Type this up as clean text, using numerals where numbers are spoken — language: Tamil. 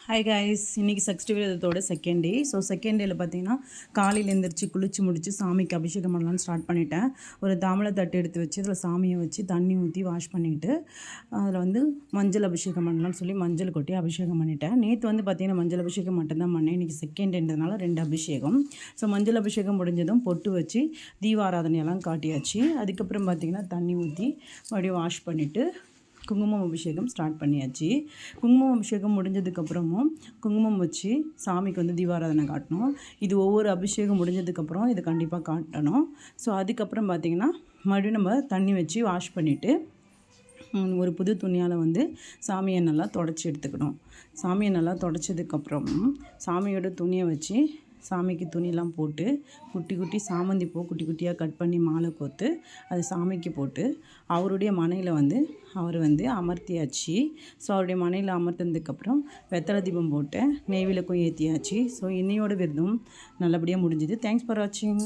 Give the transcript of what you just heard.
ஹாய் காய்ஸ், இன்றைக்கி சஷ்டி விரதத்தோட செகண்ட் டே. ஸோ செகண்ட் டேயில் பார்த்தீங்கன்னா காலையில் எழுந்திரிச்சு குளித்து முடித்து சாமிக்கு அபிஷேகம் பண்ணலான்னு ஸ்டார்ட் பண்ணிட்டேன். ஒரு தாமலை தட்டு எடுத்து வச்சு அதில் சாமியை வச்சு தண்ணி ஊற்றி வாஷ் பண்ணிவிட்டு அதில் வந்து மஞ்சள் அபிஷேகம் பண்ணலான்னு சொல்லி மஞ்சள் கொட்டி அபிஷேகம் பண்ணிட்டேன். நேற்று வந்து பார்த்திங்கன்னா மஞ்சள் அபிஷேகம் மட்டும்தான் பண்ணேன். இன்றைக்கி செகண்ட் டேன்றதுனால 2 அபிஷேகம். ஸோ மஞ்சள் அபிஷேகம் முடிஞ்சதும் பொட்டு வச்சு தீபாராதனையெல்லாம் காட்டியாச்சு. அதுக்கப்புறம் பார்த்திங்கன்னா தண்ணி ஊற்றி மறுபடியும் வாஷ் பண்ணிவிட்டு குங்குமம் அபிஷேகம் ஸ்டார்ட் பண்ணியாச்சு. குங்குமம் அபிஷேகம் முடிஞ்சதுக்கப்புறமும் குங்குமம் வச்சு சாமிக்கு வந்து தீபாராதனை காட்டணும். இது ஒவ்வொரு அபிஷேகம் முடிஞ்சதுக்கப்புறம் இது கண்டிப்பாக காட்டணும். ஸோ அதுக்கப்புறம் பார்த்திங்கன்னா மறுபடியும் நம்ம தண்ணி வச்சு வாஷ் பண்ணிவிட்டு ஒரு புது துணியால் வந்து சாமியை நல்லா தொடச்சி எடுத்துக்கணும். சாமியை நல்லா தொடச்சதுக்கப்புறம் சாமியோட துணியை வச்சு சாமிக்கு துணியெல்லாம் போட்டு குட்டி குட்டி சாமந்தி பூ குட்டி குட்டியாக கட் பண்ணி மாலை கோர்த்து அது சாமிக்கு போட்டு அவருடைய மனையில் வந்து அவர் வந்து அமர்த்தியாச்சு. ஸோ அவருடைய மனையில் அமர்த்தினதுக்கப்புறம் வெத்தலை தீபம் போட்டு நெய் விளக்கும் ஏற்றியாச்சு. ஸோ இன்னையோட விரதம் நல்லபடியாக முடிஞ்சுது. தேங்க்ஸ் ஃபார் வாட்சிங்.